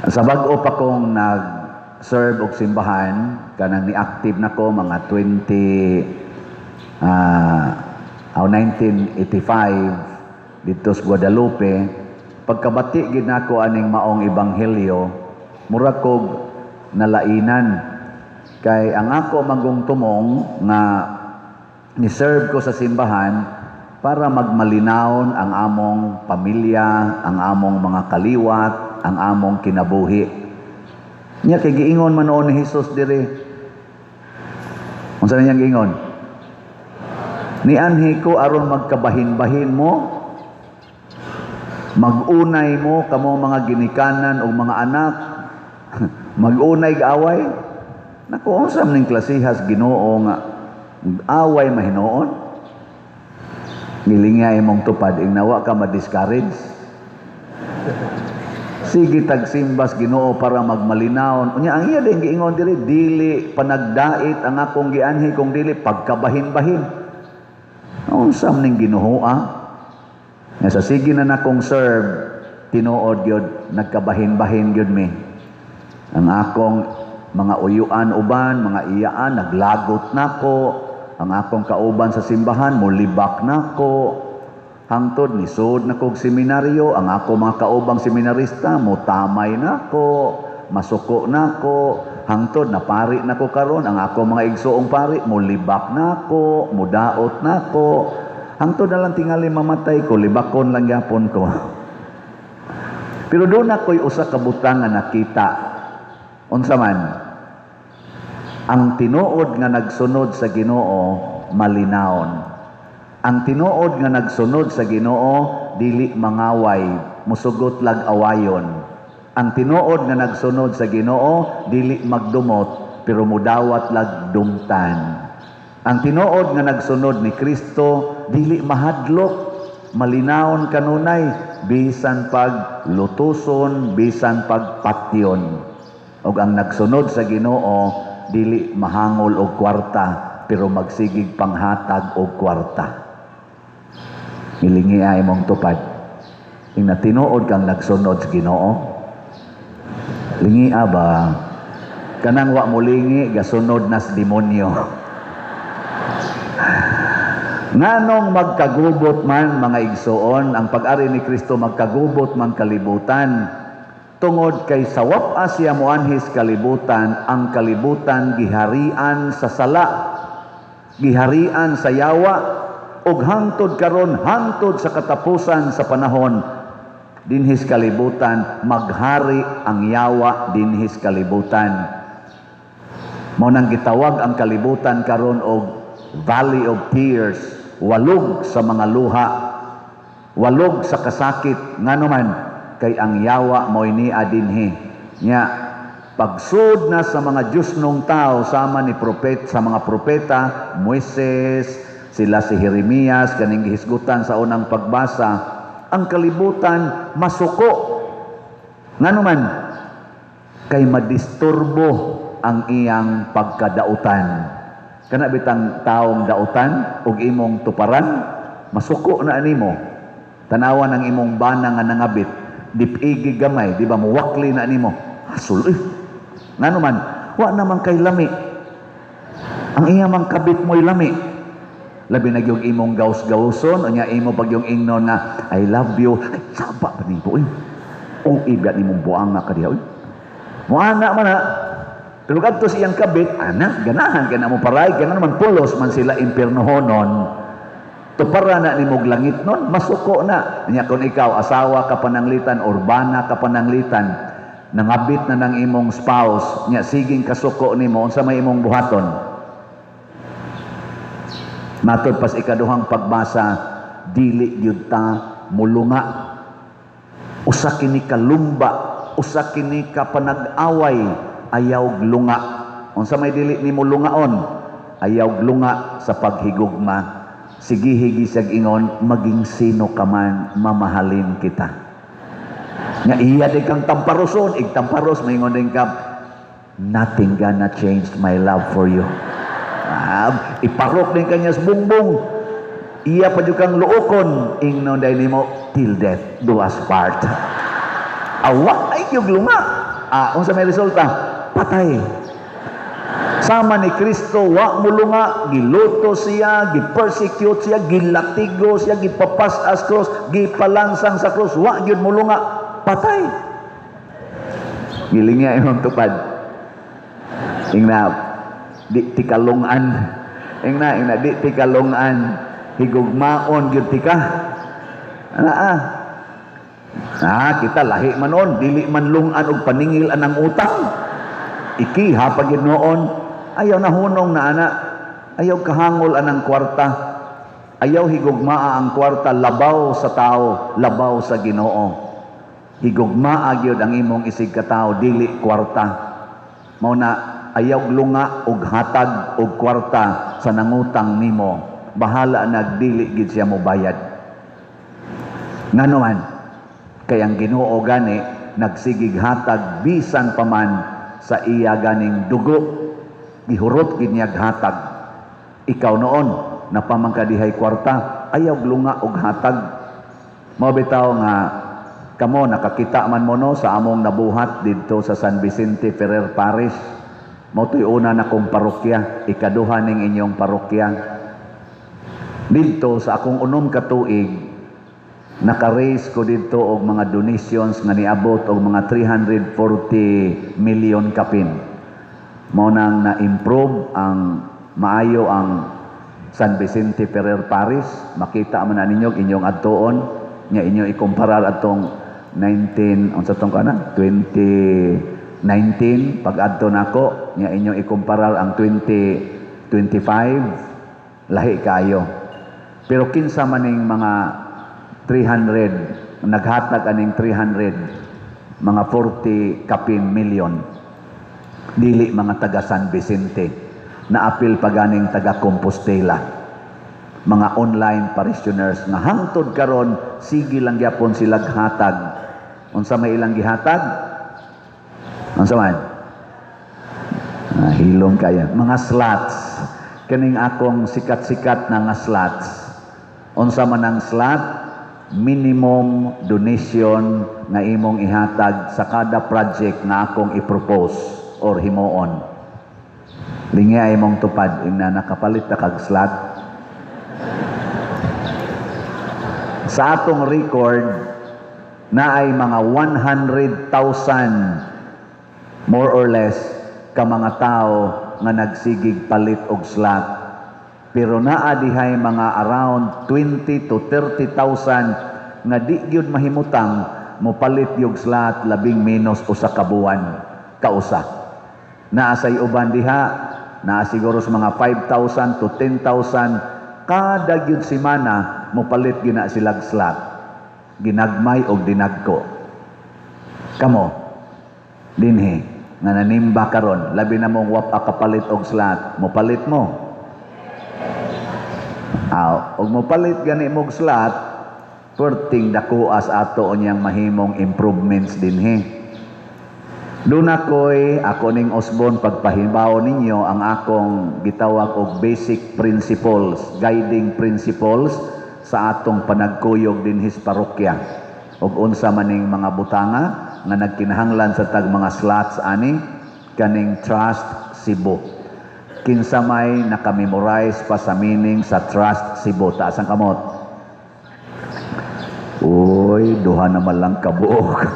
Sa bag-o pa kong nag-serve og simbahan, kanang ni-active na ko mga 1985 dito sa Guadalupe. Pagkabati gid nako aning maong ebanghelyo, mura kog nalainan kay ang ako magungtumong nga ni-serve ko sa simbahan para magmalinawon ang among pamilya, ang among mga kaliwat, ang among kinabuhi. Nya kay giingon man noon ni Hesus diri. Unsa niyang giingon? Nianhi ko aron magkabahin-bahin mo, magunay mo kamo mga ginikanan o mga anak, magunay gaaway. Naku, unsa ning klasihas Ginoo nga away mahinoon? Ngilingay mong tupad ing nawa ka ma-discourage. Sige tagsimbas Ginoo para magmalinawon. Unya ang iya din giingon diri, dili panagdait ang akong gianhi kung dili pagkabahin-bahin. Unsa ning Ginoo Nga sa sige na nakong serve, tinuod gyud nagkabahin-bahin gyud mi. Ang akong mga uyuan uban, mga iyaan naglagot nako. Ang akong kauban sa simbahan molibak nako. Hangtod ni sud na kog seminaryo, ang ako mga kaubang seminarista motamay nako, masuko nako. Hangtod na pari nako karon, ang ako mga igsoong pari molibak nako, mudaot nako. Hangtod na lang tingali mamatay ko, libakon lang yapon ko. Pero doon ako'y usa ka butang nga nakita. Unsa man? Ang tinuod nga nagsunod sa Ginoo malinawon. Ang tinuod nga nagsunod sa Ginoo dili mangaway, musugot lag awayon. Ang tinuod nga nagsunod sa Ginoo dili magdumot pero mudawat lag dumtan. Ang tinuod nga nagsunod ni Kristo dili mahadlok, malinawon kanunay bisan pag lutuson, bisan pag patyon. Ug ang nagsunod sa Ginoo dili mahangol og kwarta pero magsigig panghatag og kwarta. Hilingi ay mong tupad. Ing tinuod kang nagsunod sa Ginoo. Lingi ba? Kanang wa mo lingi gasunod nas demonyo. Nganong magkagubot man mga igsoon, ang pag-ari ni Kristo magkagubot man kalibutan. Tungod kay sawap asya moanhis kalibutan, ang kalibutan giharian sa sala, giharian sa yawa, ug hangtod karon, hangtod sa katapusan sa panahon, dinhis kalibutan maghari ang yawa dinhis kalibutan. Mao nang gitawag ang kalibutan karon og Valley of Tears, walog sa mga luha, walog sa kasakit, ngano man kay ang yawa mo'y niya dinhi. Nya pagsud na sa mga Diyosnong tao sama ni propet sa mga propeta, Moises, sila si Jeremias kaning gihisgutan sa unang pagbasa, ang kalibutan masuko. Ngano man kay madisturbo ang iyang pagkadautan. Kana bitang taong dautan ug imong tuparan, masuko na animo. Tanawan ang imong bana nga nangabit, dipigi gamay, di ba muwakli na animo. Hasul ngano man, wa naman kay lami. Ang iya mang kabit mo'y lami. Labi na yung imong gaus-gauson, unya imo pag yung ingnon na I love you. Ay, saba pa nito o iba nimong buang nga kadiya. Muana man na. Pero kadto siyang kabit, anak, ganahan ka na mo paray, kaya naman pulos man sila impyernohonon. Tupara na ni mog langit nun, masuko na. Nya kung ikaw, asawa ka pananglitan, urbana ka pananglitan, nangabit na ng imong spouse, nya siging kasuko ni mo, unsa may imong buhaton. Matod pas ikaduhang pagbasa, dili yun ta mulunga. Usa kini kalumba, usa kini ka panag-away, ayaw glunga. Unsa may dili nimo lungaon, ayaw glunga sa paghigugma. Sige higi sag ingon, maging sino ka man, mamahalin kita. Nga iya di kang tamparoson, igtamparos maingon din ka, nothing gonna change my love for you. Iparok din kanya sa bungbong. Iya pa jud kang luokon, ingnon day nimo till death do us part. Awa ay yung lunga. Unsa may resulta? Patay. Sama ni Kristo, wa mulunga, giluto siya, gipersecute siya, gilatigo siya, gipapas as cross, gipalansang sa cross, wa gyud mulunga, patay. Gilinga imong tupad. Ingna di tikalungan. Ingna di tikalungan, higugmaon gyud tika. Kita lahi man on, dili man lungan og paningil anang utang. Iki hapag yun noon, ayaw nahunong na ana, ayaw kahangol anang kwarta, ayaw higugmaa ang kwarta, labaw sa tao, labaw sa Ginoo. Higugmaa gyud ang imong isig ka tao, dili kwarta. Mao na ayaw lunga og hatag og kwarta sa nangutang nimo. Bahala nagdili gid siya mo bayad. Ngano man, kay ang Ginoo gani nagsigig hatag bisan pa man sa iya ganing dugo, gihurot gid niya hatag. Ikaw noon napamangkadihay kwarta, ayaw lunga og hatag. Mao bitaw nga kamo nakakita man mo no sa among nabuhat didto sa San Vicente Ferrer Parish. Mao to'y una na kong parokya, ikaduha ning inyong parokya. Didto sa akong unom ka tuig, naka-raise ko dito og mga donations nga niabot og mga 340 million kapin. Mao nang na-improve ang maayo ang San Vicente Ferrer Parish. Makita man na ninyo inyong adtuon nya inyo ikumparar atong 2019 pag-adto nako nya inyo ikumparar ang 2025 lahi kayo. Pero kinsa maning mga 300, naghatag aning 300, mga 40 kapin million. Dili mga taga San Vicente, naapil paganing taga Compostela. Mga online parishioners nga hangtod karon sige lang gyapon sila hatag. Unsa may ilang gihatag? Unsa man? Hilong kaya. Mga slots. Kaning akong sikat-sikat na nga slots. Unsa man ang slot? Minimum donation nga imong ihatag sa kada project na akong i-propose or himuon. Lingi imong tupad ina nakapalit na kag slot. Sa atong record na ay mga 100,000 more or less ka mga tao nga nagsigig palit og slot. Pero naa dihay mga around 20 to 30,000 nga di gyud mahimutang mo palit yung slot labing menos usa ka buwan kausa. Naa say uban diha, naa siguro sa mga 5,000 to 10,000 kada gyud semana mo palit gyud na silang slot. Ginagmay og dinagko. Kamo dinhi nga nanimba karon labi na mong wa kapalit og slot, mo palit mo. Og mopalit gani mog slot, perting dakuas ato niyang mahimong improvements dinhi. Doon ako ning Osborn pagpahibaw ninyo ang akong gitawag og basic principles, guiding principles sa atong panagkuyog dinhi sa parokya. Og unsa maning mga butanga nga nagkinahanglan sa tag mga slots ani kaning Trust Cebu. Kinsa may nakamemorize pa sa meaning sa Trust Cebu. Taas ang kamot. Uy, duha naman lang kabuok.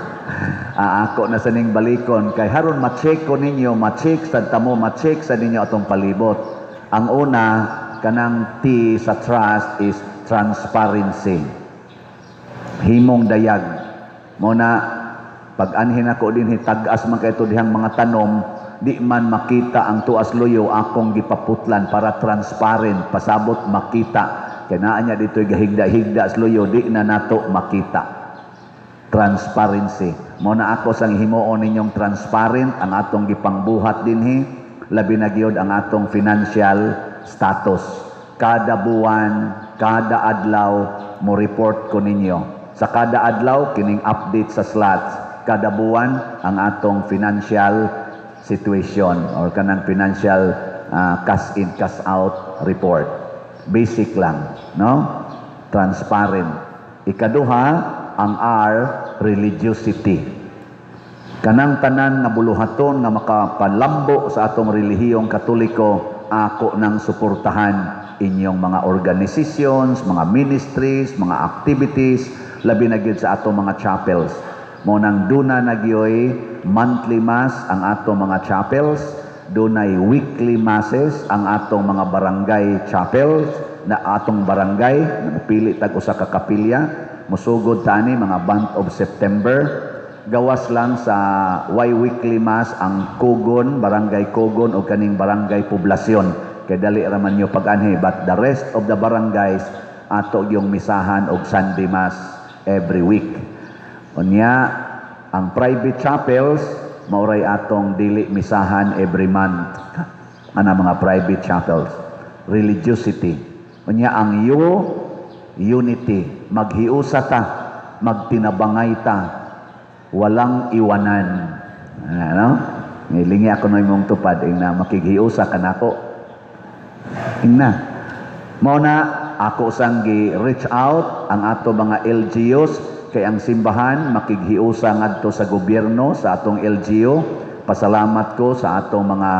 Ako na sa ning balikon. Kay haron ma-check ko ninyo, ma-check sa tamo, ma-check sa ninyo atong palibot. Ang una, kanang T sa trust is transparency. Himong dayag. Muna, pag-anhin ako din, hitag-as man kayo dihang mga tanom, di man makita ang tuas luyo akong gipaputlan para transparent pasabot makita kay naa niya dito'y gahigda-higda sa luyo di na nato makita. Transparency mo na ako sang himuon ninyong transparent ang atong gipangbuhat dinhi, labi na gyud ang atong financial status. Kada buwan, kada adlaw mo report ko ninyo. Sa kada adlaw kining update sa slots, kada buwan ang atong financial situation or kanang financial cash in, cash out report. Basic lang, no? Transparent. Ikaduha, ang R, religiosity. Kanang tanan nga buluhaton nga makapalambo sa atong relihiyong Katoliko, ako nang suportahan inyong mga organizations, mga ministries, mga activities, labi na gyud sa atong mga chapels. Mo nang duna na gyoy monthly mass ang atong mga chapels, dunay weekly masses ang atong mga barangay chapels, na atong barangay napili tag usa ka kapilya, musugod tani mga month of September. Gawas lang sa weekly mass ang Kugon, barangay Kugon o kaning barangay poblasyon, kay dali raman nyo pag-anhi, but the rest of the barangays ato yung misahan og Sunday mass every week. Unya, ang private chapels, mauray atong dili misahan every month. Ana mga private chapels. Religiosity. Unya, ang unity. Maghiusa ta, magtinabangay ta, walang iwanan. Ano? Nilingi ako na imong tupad, na makighiusa ka na ako. Ingna. Mauna, ako sang gi-reach out ang ato mga LGUs, kay ang simbahan makighiusa ngadto sa gobyerno sa atong LGU. Pasalamat ko sa atong mga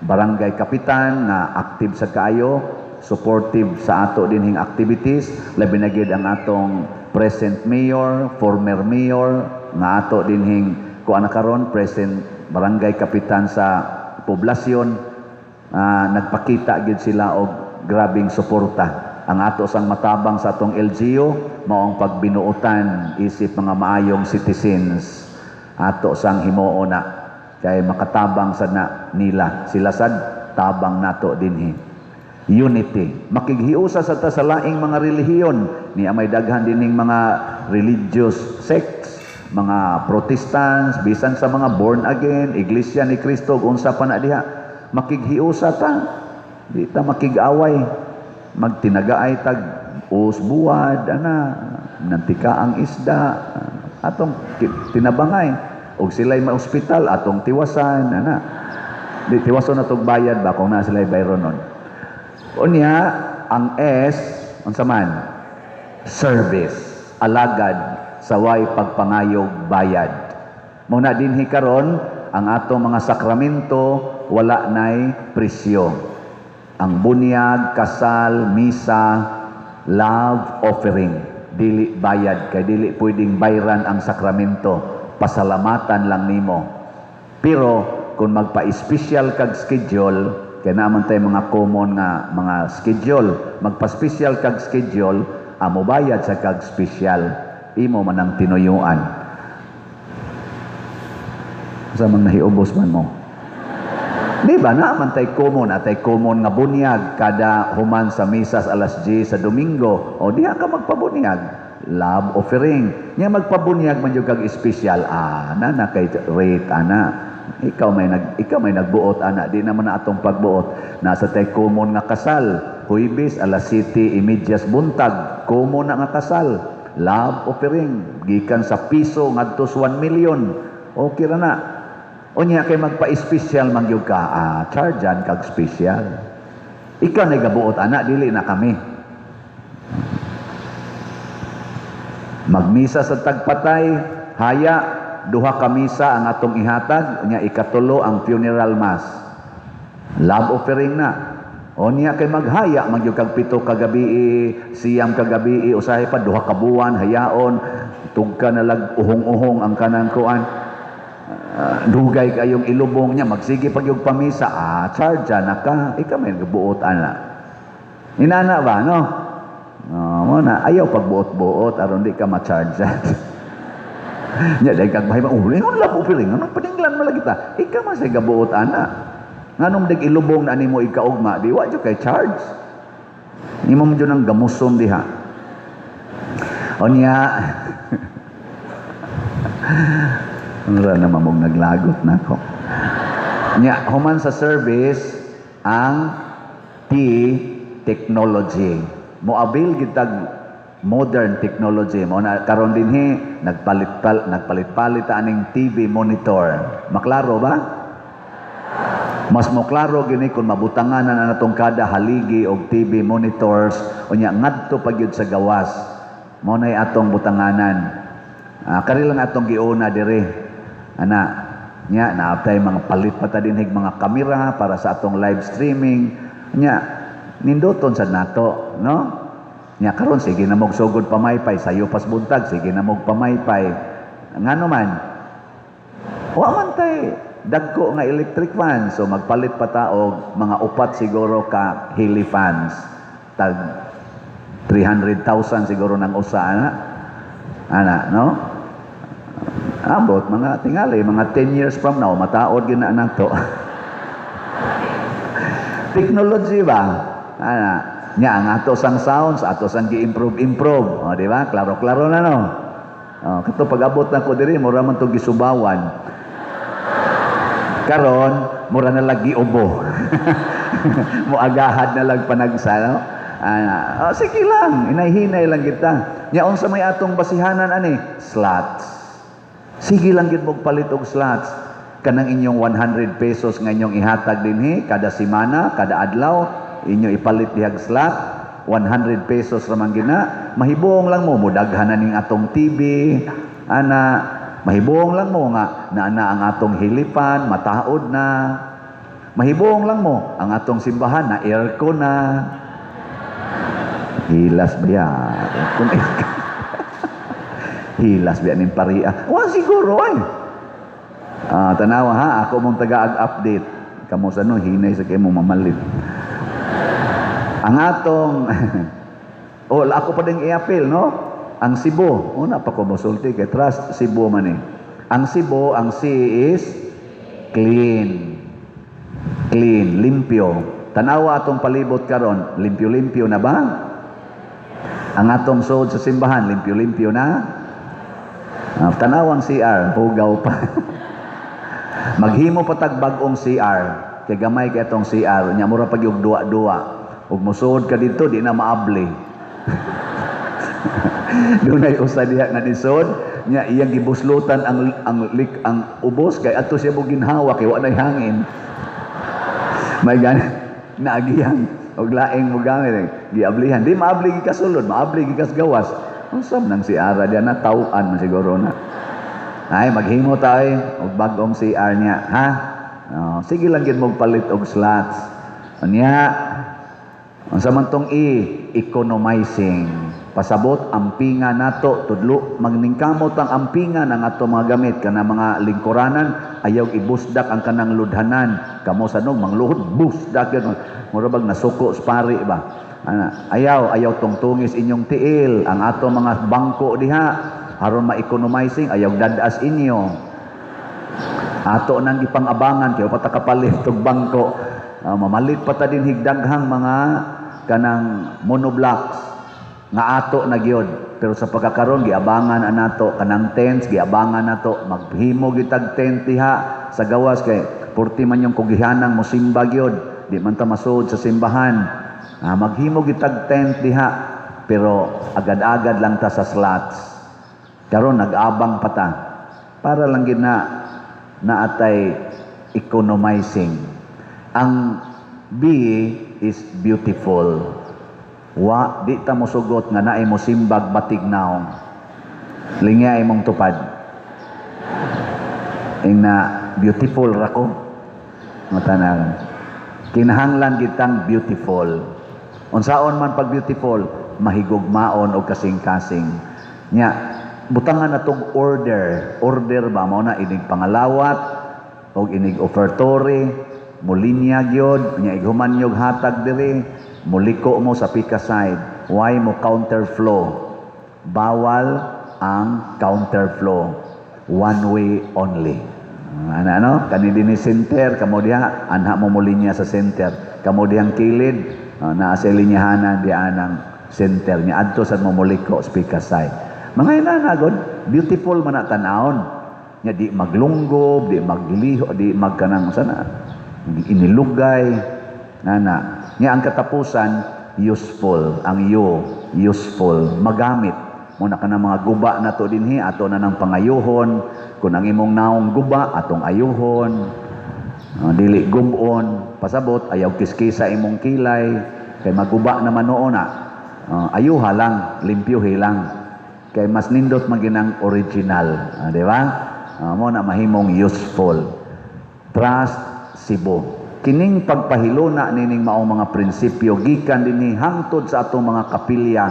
barangay kapitan na active sa kaayo, supportive sa ato dinhing activities, labi na gyud ang atong present mayor, former mayor nga ato dinhing kuan karon present barangay kapitan sa poblasyon. Nagpakita gyud sila og grabing suporta. Ang ato sang matabang sa atong LGU maong pagbinuotan isip mga maayong citizens, ato sang himuo na kay makatabang sad na nila sila sad tabang nato dinhi. Unity, makighiusa sa ta sa laing mga relihiyon, ni may daghan dining mga religious sects, mga Protestants, bisan sa mga born again, Iglesia ni Cristo, unsa pa na diha, makighiusa ta, di ta makig-away, magtinagaay tag usbuad, nantika ang isda, atong tinabangay, og sila'y ma-ospital, atong tiwasan, di tiwason atong bayad ba, kung na sila'y bayron nun. Unya, ang S, unsa man? Service, alagad, saway pagpangayog bayad. Muna dinhi karon ang atong mga sakramento, wala nay presyo. Ang bunyag, kasal, misa, love offering, dili bayad, kay dili pwedeng bayran ang sakramento, pasalamatan lang nimo. Pero kung magpa-special kag schedule, kaya naman tayo mga common nga mga schedule, magpa-special kag schedule, amo bayad sa kag special, imo man ang tinuyuan. Sa mga nahiubos man mo. Di ba naman tayo common nga bunyag kada human sa misas alas 10 sa Domingo, o diha ka magpabunyag, love offering. Nya magpabunyag man yung kag special, na kay rate, ikaw may nagbuot, di naman na atong pagbuot. Nasa tayo common nga kasal, Huibis alas 7:30 buntag, common na nga kasal, love offering, gikan sa piso ngadto sa 1 million, okay ra na. Unya kay magpa-special man gyud ka, chargean kag special. Ikaw na gabuot dili na kami. Magmisa sa tagpatay, haya duha ka misa ang atong ihatag, unya ikatulo ang funeral mass. Love offering na. Unya kay maghaya man gyud kag 7 ka gabi, siyam ka gabi, usahay pa duha ka buwan hayaon, tugka na lag uhong-uhong ang kanang kuan. Dugay kayong ilubong niya, magsige pag yung pamisa, charge na ka, ikaw may nagbuot Inana ba, no? Muna, ayaw pagbuot-buot, aron di ka ma-charge. Nya, dahil kag mahiba, lingon lang po piling, anong paninglan mo lagi ta? Ikaw man sa gabuot Nganong dig ilubong na nimo ikaugma, di wa kay charge. Nimo mo dyan ang gamusom diha. Onya, wala naman mong naglagot na ako. Nya, human sa service, ang technology. Moabil gitag modern technology. Mo na karon dinhi nagpalit-palit aning TV monitor. Maklaro ba? Mas moklaro gini kung mabutanganan na natong kada haligi og TV monitors, unya ngadto pa gyud sa gawas. Mo nay atong butanganan. Kari lang atong giuna dire. Ana, nya naaptay mga palit pa ta dinhig mga kamera para sa atong live streaming. Nya nindoton sad nato, no? Nya karon sige na mogsugod pamaypay sayo pas buntag, sige na mog pamaypay. Ngano man? Wa man tay dagko nga electric fans, so magpalit pa ta og mga upat siguro ka Heli fans. Tag 300,000 siguro ng usa ana, no? Abot mga tingali, mga 10 years from now mataod gyud na nato. Technology ba? Ana, nya ang ato sang sounds, ato sang gi-improve. O di ba? Klaro-klaro na no. Kato pag abot na ko diri mura man to gisubawan. Karon mura na lagi ubo. Muagahad na lang panagsa, no? Sige lang, inay-hinay lang kita. Nya unsa may atong basihanan ani? Slots. Sige lang gid mog palit og slots. Kanang inyong 100 pesos nga inyong ihatag dinhi kada semana, kada adlaw, inyo ipalit dihag slot. 100 pesos ra man gina. Mahibong lang mo mudaghan na ning atong TV. Ana, mahibong lang mo nga naa ang atong hilipan, mataod na. Mahibong lang mo ang atong simbahan na aircon na. Hilas biya. Kung hilas biya ning paria. Wa siguro ay. Tanawa ha, ako mong taga-update. Kamo sa no, hinay sa kayo mong mamalit. Ang atong ako pa din i-appeal, no? Ang Cebu, una pa ko musulti kay trust Cebu man eh. Ang Cebu, ang sea is clean. Clean, limpyo. Tanawa atong palibot karon, limpyo-limpyo na ba? Ang atong sod sa simbahan, limpyo-limpyo na? Tanawang CR, hugaw pa. Maghimo pa tag bag-ong CR. Kay gamay kay atong CR, nya mura pag yung duwa-duwa. Ug mosuod ka dito, di na maabli. Dunay usa diha na disod, nya iyang gibuslutan ang ubos kay adto siya mo ginhawa kay wa nay hangin. May gan naagihan og laing mo gamit giablihan. Di maabli gi kasulod, maabli gi kas gawas. Unsam nang CR diha na tawan man siguro na. Ay, maghimo tayo og bag-ong CR niya, ha? Sige lang gid mo palit og slots. Anya, unsa man tong economizing. Pasabot ampingan nato tudlo magningkamot ang ampingan ang ato mga gamit kana mga lingkuranan ayaw ibusdak ang kanang ludhanan kamo sa nog mangluhod busdak yun mura bag nasuko spari ba ayaw tungtungis inyong tiil ang ato mga bangko diha aron ma-economizing ayaw dadas inyo ato nang gipang-abangan kay pata kapalit og bangko mamalit pa ta din higdaghang mga kanang monoblocks nga ato na gyud pero sa pagkakaron giabangan anato kanang tents giabangan nato maghimo gitag tent diha sa gawas kay purti man yung kugihanang mosimba gyud di man ta masuod sa simbahan maghimo gitag tent diha pero agad-agad lang ta sa slots karon nag-abang pa ta para lang gid na atay economizing ang B is beautiful. Wa di ta mosugot nga naay mo simbag batignaw. Lingya imong tupad. Ingna beautiful ra ko. Matanan. Kinahanglan gitang beautiful. Unsaon man pag beautiful, mahigugmaon og kasing-kasing. Nya butangan natong order. Order ba mo na inig pangalawat og inig offertory, mulinya gyud, nya ighuman nyog hatag diri. Muliko mo sa pika side. Why mo counterflow? Bawal ang counterflow. One way only. Ano? Kanidi ni center, kamo diha, anha mo mulinya sa center. Kamo dihang kilid, naa sa linyahanan diha ng center niya. Adto sa mo muliko sa pika side. Mga inanagod, beautiful man na tanawon. Nya di maglunggob, di magliho, di magkanang sana. Inilugay. Nana. Nga ang katapusan, useful. Ang useful. Magamit. Muna ka ng mga guba na to dinhi, ato na ng pangayuhon. Kung ang imong naong guba, atong ayuhon. Dili gumon. Pasabot, ayaw kiskisa imong kilay. Kay maguba naman noon na. Ayuha lang, limpyuhi lang. Kay mas nindot maginang original. Di ba? mo na mahimong useful. Trust Cebu. Kining pagpahiluna nining maong mga prinsipyo gikan dinhi hangtod sa atong mga kapilya.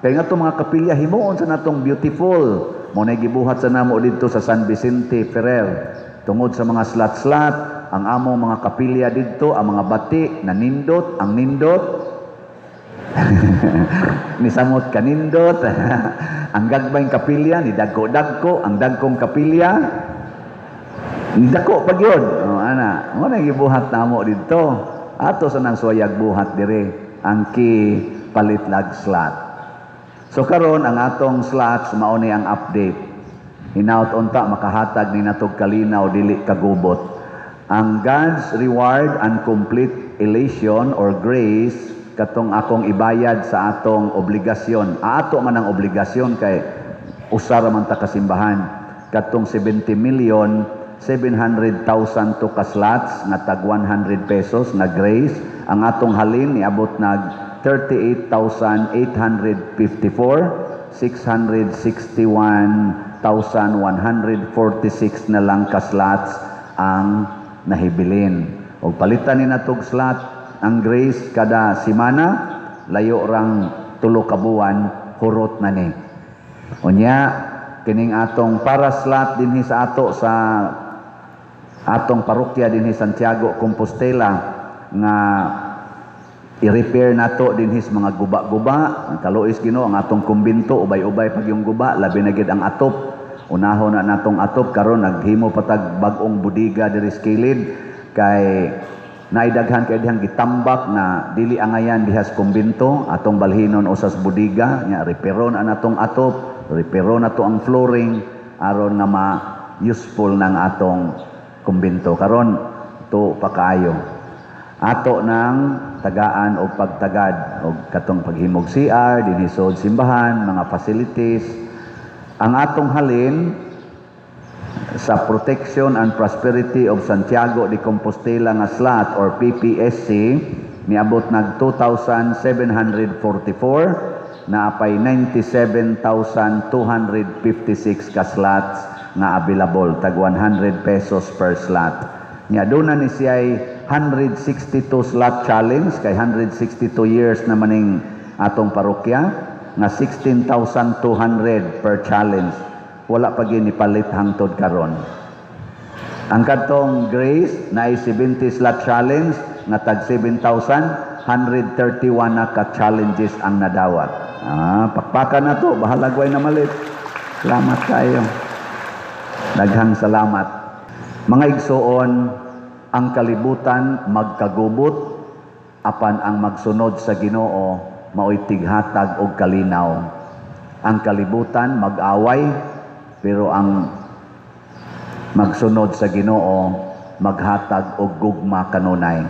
Kay nga itong mga kapilya himuon sa natong beautiful. Mo na gibuhat sa namo dito sa San Vicente Ferrer. Tungod sa mga slat-slat, ang among mga kapilya dito, ang mga bati na nindot, ang nindot nisamot kanindot ang gagbayng kapilya ni dagko-dagko, ang dagkong kapilya ni dako pag yun. Ana, mo na gibuhat namo dito. Ato sa nang suwayag buhat dire ang ki palitlag slat. So karon ang atong slots mao ni ang update. Hinaut unta makahatag ni natog kalinaw dili kagubot. Ang God's reward and complete elation or grace katong akong ibayad sa atong obligasyon. Ato man ang obligasyon kay usara man ta kasimbahan. Katong 70,700,000 to ka slots na tag 100 pesos na grace. Ang atong halin niabot nag 38,854, 661,146 na lang ka slots ang nahibilin. O palitan ni natog slot ang grace kada simana, layo rang 3 ka buwan, hurot na ni. Unya, kining atong para slot dinhi sa ato sa atong parokya dinhi Santiago, Compostela nga i-repair nato dinhi sa mga guba-guba. Ang kaluis Ginoo ang atong kumbinto, ubay-ubay pag yung guba, labi na gid ang atop. Unahon na natong atop karon naghimo patag bag-ong budiga diri sa kilid kay naidaghan kay dihang gitambak na dili angayan diha sa kumbinto, atong balhinon usas budiga nya repairon ang atong atop, repairon nato ang flooring aron na ma-useful ng atong kumbinto. Karon to pakaayo ato ng tagaan o pagtagad o katong paghimog CR dinhi sa simbahan, mga facilities. Ang atong halin sa Protection and Prosperity of Santiago de Compostela nga slot or PPSC niabot nag 2,744 na apay 97,256 ka slots nga available tag 100 pesos per slot. Nya doon na ni siya 162 slot challenge kay 162 years na maning atong parokya nga 16,200 per challenge. Wala pa gyud nipalit hangtod karon. Ang katong grace na 70 slot challenge nga tag 7,131 na ka challenges ang nadawat. Pakpakan na to, bahala gway na malit. Salamat kayo. Daghang salamat. Mga igsoon, ang kalibutan magkagubot apan ang magsunod sa Ginoo mao'y tighatag og kalinaw. Ang kalibutan mag-away pero ang magsunod sa Ginoo maghatag og gugma kanunay.